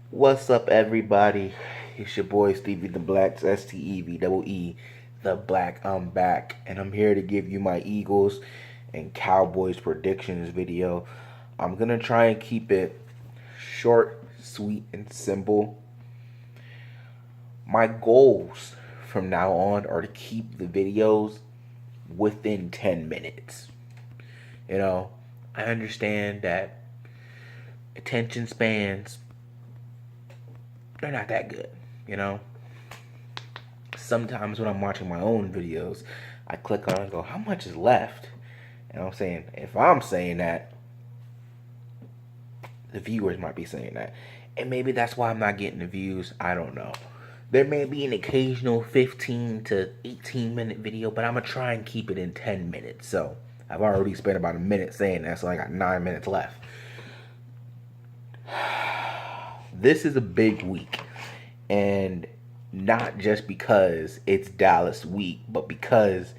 What's up, everybody? It's your boy Stevie the Black, STEVEE, the Black. I'm back, and I'm here to give you my Eagles and Cowboys predictions video. I'm gonna try and keep it short, sweet, and simple. My goals from now on are to keep the videos within 10 minutes. You know, I understand that attention spans, they're not that good, you know? Sometimes when I'm watching my own videos, I click on it and go, how much is left? And I'm saying, if I'm saying that, the viewers might be saying that. And maybe that's why I'm not getting the views. I don't know. There may be an occasional 15 to 18 minute video, but I'm going to try and keep it in 10 minutes. So I've already spent about a minute saying that, so I got 9 minutes left. This is a big week. And not just because it's Dallas week, but because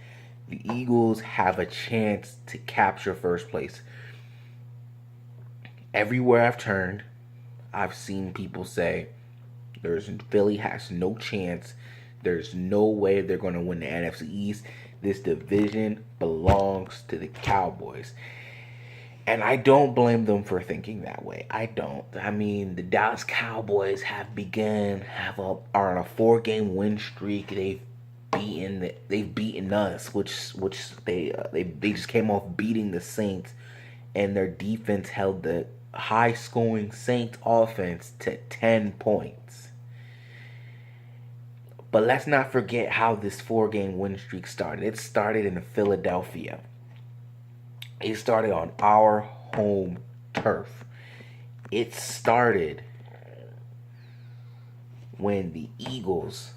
the Eagles have a chance to capture first place. Everywhere I've turned, I've seen people say Philly has no chance. There's no way they're going to win the NFC East. This division belongs to the Cowboys. And I don't blame them for thinking that way. I don't. I mean, the Dallas Cowboys are on a 4-game win streak. They've beaten us, which they just came off beating the Saints, and their defense held the high scoring Saints offense to 10 points. But let's not forget how this 4-game win streak started. It started in Philadelphia. It started on our home turf. It started when the Eagles,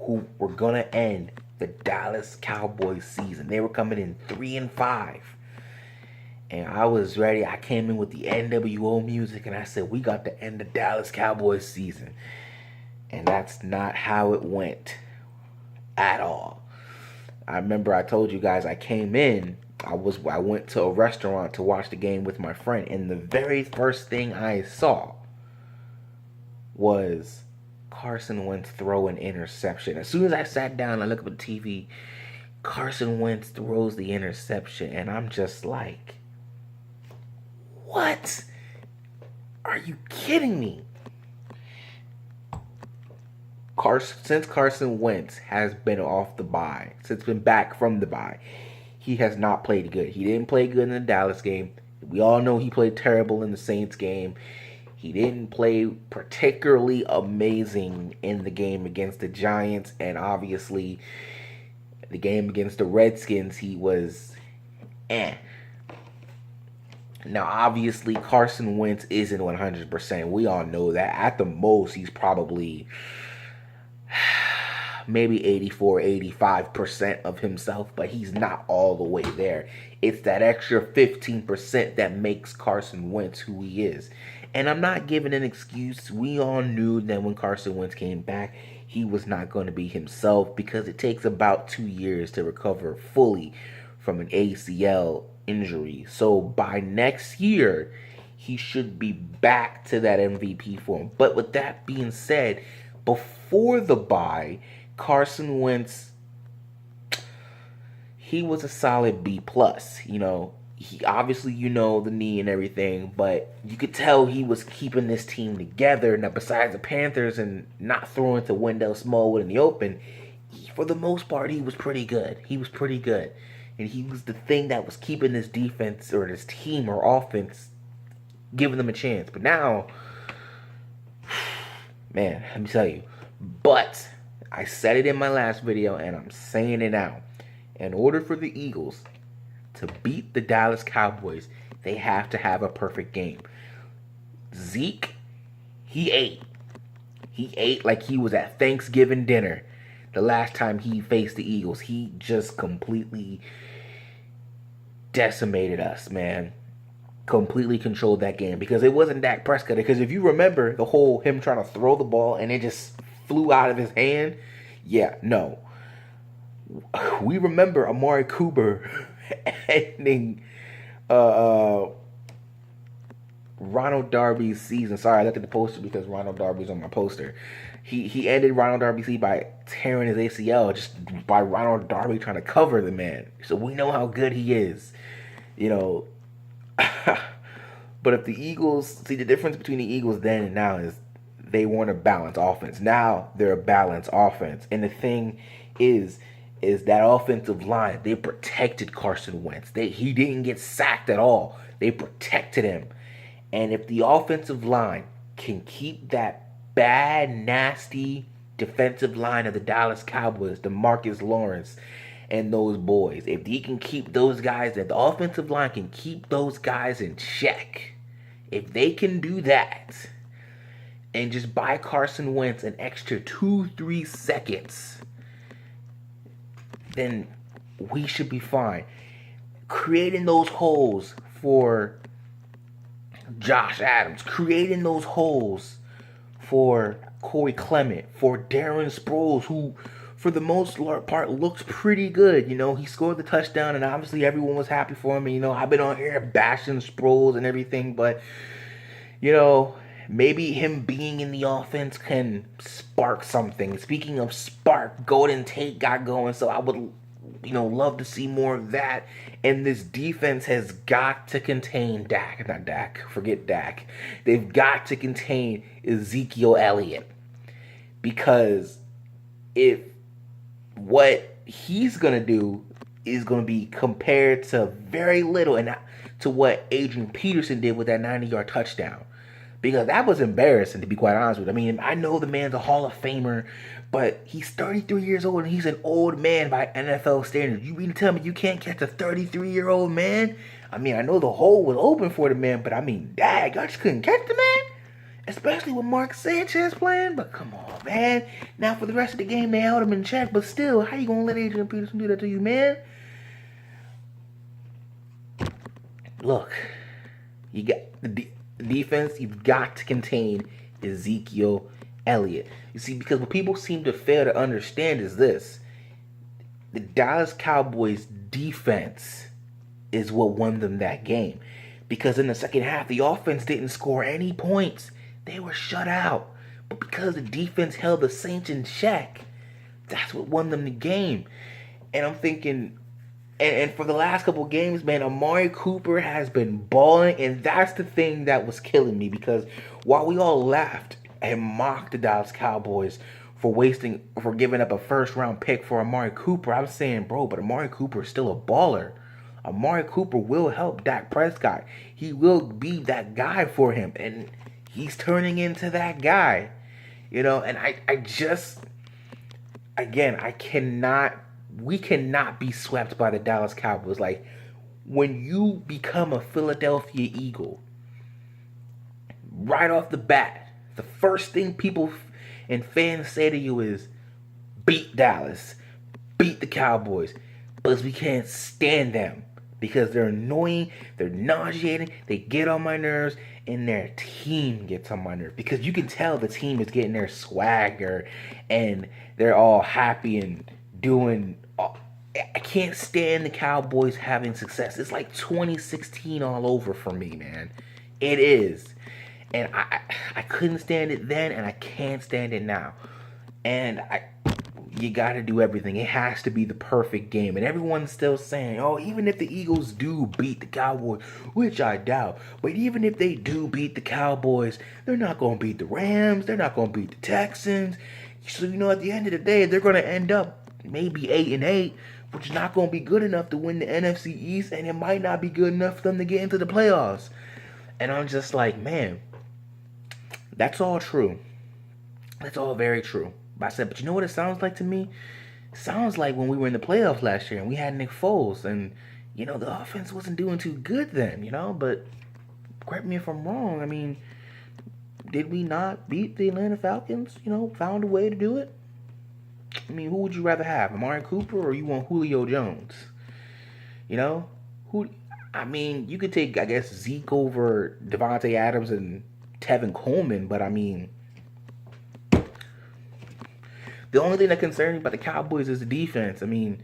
who were going to end the Dallas Cowboys season, they were coming in 3-5. And I was ready. I came in with the NWO music and I said, we got to end the Dallas Cowboys season. And that's not how it went at all. I remember I told you guys I came in, I went to a restaurant to watch the game with my friend, and the very first thing I saw was Carson Wentz throw an interception. As soon as I sat down, I looked up at the TV, Carson Wentz throws the interception, and I'm just like, what? Are you kidding me? Since Carson Wentz has been off the bye, since been back from the bye, he has not played good. He didn't play good in the Dallas game. We all know he played terrible in the Saints game. He didn't play particularly amazing in the game against the Giants, and obviously the game against the Redskins, he was eh. Now, obviously, Carson Wentz isn't 100%. We all know that. At the most, he's probably maybe 84, 85% of himself, but he's not all the way there. It's that extra 15% that makes Carson Wentz who he is. And I'm not giving an excuse. We all knew that when Carson Wentz came back, he was not going to be himself because it takes about 2 years to recover fully from an ACL injury. So by next year, he should be back to that MVP form. But with that being said, before the bye, Carson Wentz, he was a solid B plus. He obviously, the knee and everything, but you could tell he was keeping this team together. Now, besides the Panthers and not throwing to Wendell Smallwood in the open, for the most part, he was pretty good. He was pretty good. And he was the thing that was keeping this defense or this team or offense, giving them a chance. But now, man, let me tell you. But I said it in my last video, and I'm saying it now. In order for the Eagles to beat the Dallas Cowboys, they have to have a perfect game. Zeke, he ate. He ate like he was at Thanksgiving dinner. The last time he faced the Eagles, he just completely decimated us, man. Completely controlled that game because it wasn't Dak Prescott. Because if you remember the whole him trying to throw the ball and it just flew out of his hand, yeah, no. We remember Amari Cooper ending Ronald Darby's season. Sorry, I looked at the poster because Ronald Darby's on my poster. He ended Ronald Darby's season by tearing his ACL just by Ronald Darby trying to cover the man. So we know how good he is. You know, but if the Eagles, see the difference between the Eagles then and now is they weren't a balanced offense. Now they're a balanced offense. And the thing is that offensive line, they protected Carson Wentz. He didn't get sacked at all. They protected him. And if the offensive line can keep that bad, nasty defensive line of the Dallas Cowboys, DeMarcus Lawrence, and those boys, if he can keep those guys, if the offensive line can keep those guys in check, if they can do that, and just buy Carson Wentz an extra 2-3 seconds, then we should be fine. Creating those holes for Josh Adams, creating those holes for Corey Clement, for Darren Sproles, who for the most part looks pretty good. You know, he scored the touchdown and obviously everyone was happy for him. And, you know, I've been on here bashing Sproles and everything, but, you know, maybe him being in the offense can spark something. Speaking of spark, Golden Tate got going, so I would, you know, love to see more of that. And this defense has got to contain Dak. Not Dak. Forget Dak. They've got to contain Ezekiel Elliott. Because if what he's going to do is going to be compared to very little and to what Adrian Peterson did with that 90-yard touchdown. Because that was embarrassing, to be quite honest with you. I mean, I know the man's a Hall of Famer, but he's 33 years old and he's an old man by NFL standards. You mean to tell me you can't catch a 33-year-old man? I mean, I know the hole was open for the man, but I mean, dang, I just couldn't catch the man? Especially with Mark Sanchez playing? But come on, man. Now, for the rest of the game, they held him in check, but still, how you going to let Adrian Peterson do that to you, man? Look, you got the defense, you've got to contain Ezekiel Elliott. You see, because what people seem to fail to understand is this. The Dallas Cowboys defense is what won them that game. Because in the second half, the offense didn't score any points. They were shut out. But because the defense held the Saints in check, that's what won them the game. And I'm thinking, and for the last couple games, man, Amari Cooper has been balling. And that's the thing that was killing me. Because while we all laughed and mocked the Dallas Cowboys for giving up a first-round pick for Amari Cooper, I was saying, bro, but Amari Cooper is still a baller. Amari Cooper will help Dak Prescott. He will be that guy for him. And he's turning into that guy. You know, and we cannot be swept by the Dallas Cowboys. Like, when you become a Philadelphia Eagle, right off the bat, the first thing people and fans say to you is, beat Dallas, beat the Cowboys, because we can't stand them. Because they're annoying, they're nauseating, they get on my nerves, and their team gets on my nerves. Because you can tell the team is getting their swagger, and they're all happy and doing... I can't stand the Cowboys having success. It's like 2016 all over for me, man. It is. And I couldn't stand it then, and I can't stand it now. And you got to do everything. It has to be the perfect game. And everyone's still saying, oh, even if the Eagles do beat the Cowboys, which I doubt, but even if they do beat the Cowboys, they're not going to beat the Rams. They're not going to beat the Texans. So, you know, at the end of the day, they're going to end up maybe 8-8, which is not going to be good enough to win the NFC East, and it might not be good enough for them to get into the playoffs. And I'm just like, man, that's all true. That's all very true. But I said, but you know what it sounds like to me? It sounds like when we were in the playoffs last year and we had Nick Foles, and, you know, the offense wasn't doing too good then, you know? But correct me if I'm wrong. I mean, did we not beat the Atlanta Falcons? You know, found a way to do it? I mean, who would you rather have, Amari Cooper or you want Julio Jones? You know? I mean, you could take, I guess, Zeke over Devontae Adams and Tevin Coleman, but I mean, the only thing that concerns me about the Cowboys is the defense. I mean,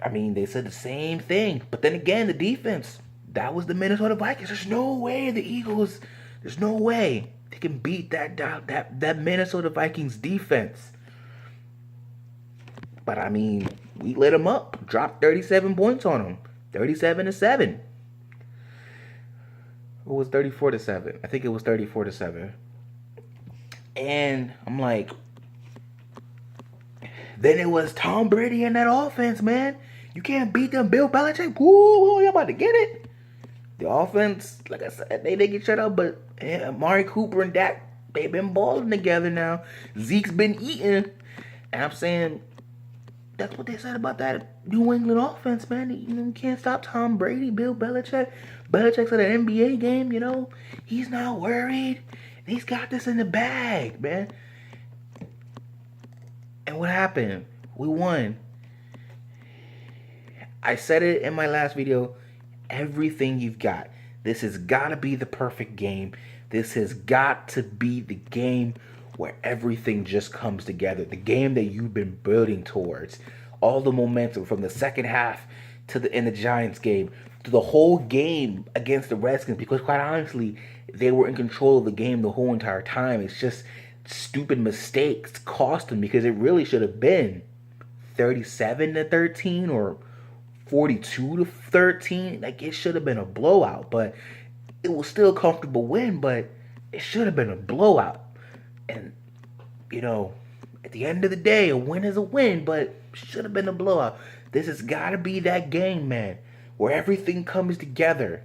they said the same thing. But then again, the defense, That was the Minnesota Vikings. There's no way the Eagles. There's no way they can beat that Minnesota Vikings defense. But I mean, we lit them up. Dropped 37 points on them. 37-7. It was 34-7. I think it was 34-7. And I'm like, then it was Tom Brady and that offense, man. You can't beat them. Bill Belichick. Woo, you about to get it. The offense, like I said, they get shut up, but Amari Cooper and Dak, they've been balling together now. Zeke's been eating. And I'm saying, that's what they said about that New England offense, man. You can't stop Tom Brady, Bill Belichick. Belichick's at an NBA game, he's not worried. He's got this in the bag, man. And what happened? We won. I said it in my last video. Everything you've got. This has got to be the perfect game. This has got to be the game where everything just comes together. The game that you've been building towards. All the momentum from the second half in the Giants game to the whole game against the Redskins, because quite honestly, they were in control of the game the whole entire time. It's just stupid mistakes cost them, because it really should have been 37-13 or 42-13. Like, it should have been a blowout, but it was still a comfortable win, but it should have been a blowout. And, at the end of the day, a win is a win, but should have been a blowout. This has got to be that game, man, where everything comes together,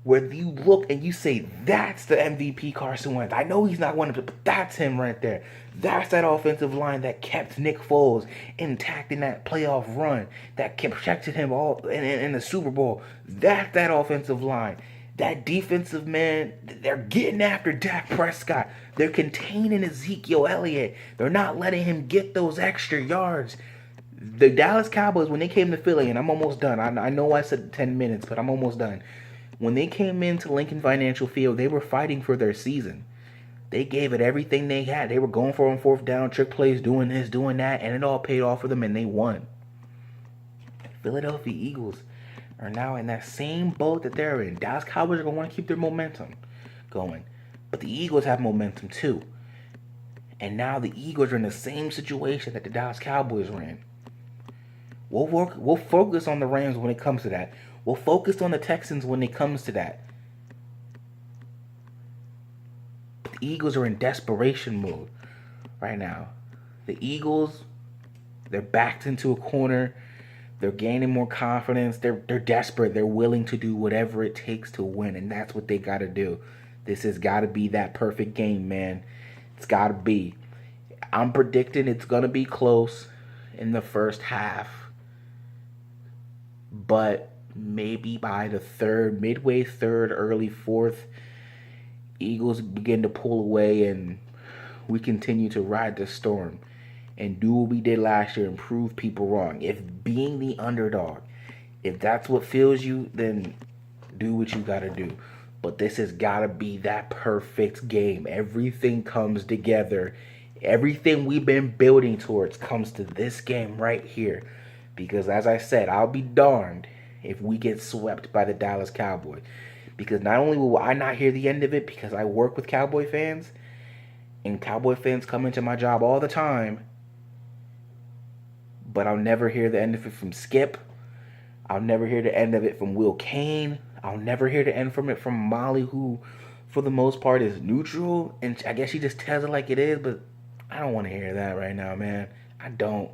where you look and you say, that's the MVP Carson Wentz. I know he's not one of them, but that's him right there. That's that offensive line that kept Nick Foles intact in that playoff run, that kept protecting him all in the Super Bowl. That's that offensive line. That defensive man, they're getting after Dak Prescott. They're containing Ezekiel Elliott. They're not letting him get those extra yards. The Dallas Cowboys, when they came to Philly, and I'm almost done. I know I said 10 minutes, but I'm almost done. When they came into Lincoln Financial Field, they were fighting for their season. They gave it everything they had. They were going for on fourth down, trick plays, doing this, doing that, and it all paid off for them, and they won. Philadelphia Eagles are now in that same boat that they're in. Dallas Cowboys are going to want to keep their momentum going. But the Eagles have momentum too. And now the Eagles are in the same situation that the Dallas Cowboys were in. We'll focus on the Rams when it comes to that. We'll focus on the Texans when it comes to that. But the Eagles are in desperation mode right now. The Eagles, they're backed into a corner. They're gaining more confidence. They're desperate. They're willing to do whatever it takes to win, and that's what they got to do. This has got to be that perfect game, man. It's got to be. I'm predicting it's going to be close in the first half, but maybe by the midway third, early fourth, Eagles begin to pull away, and we continue to ride the storm and do what we did last year and prove people wrong. If being the underdog, if that's what fills you, then do what you got to do. But this has got to be that perfect game. Everything comes together. Everything we've been building towards comes to this game right here. Because as I said, I'll be darned if we get swept by the Dallas Cowboys. Because not only will I not hear the end of it, because I work with Cowboy fans, and Cowboy fans come into my job all the time, but I'll never hear the end of it from Skip. I'll never hear the end of it from Will Kane. I'll never hear the end from it from Molly, who, for the most part, is neutral. And I guess she just tells it like it is, but I don't want to hear that right now, man. I don't.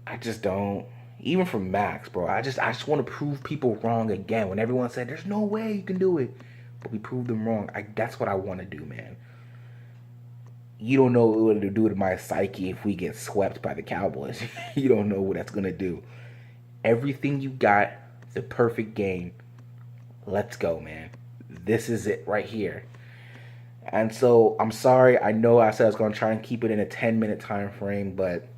I just don't. Even from Max, bro. I just want to prove people wrong again. When everyone said, there's no way you can do it. But we proved them wrong. That's what I want to do, man. You don't know what it'll do to my psyche if we get swept by the Cowboys. You don't know what that's going to do. Everything you got, the perfect game. Let's go, man. This is it right here. And so, I'm sorry. I know I said I was going to try and keep it in a 10-minute time frame, but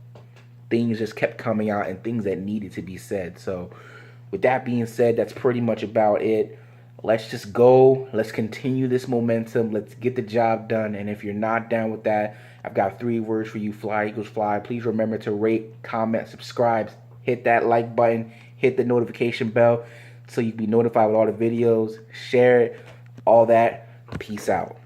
things just kept coming out and things that needed to be said. So, with that being said, that's pretty much about it. Let's just go. Let's continue this momentum. Let's get the job done. And if you're not down with that, I've got 3 words for you. Fly, Eagles, fly. Please remember to rate, comment, subscribe. Hit that like button. Hit the notification bell so you can be notified with all the videos. Share it, all that. Peace out.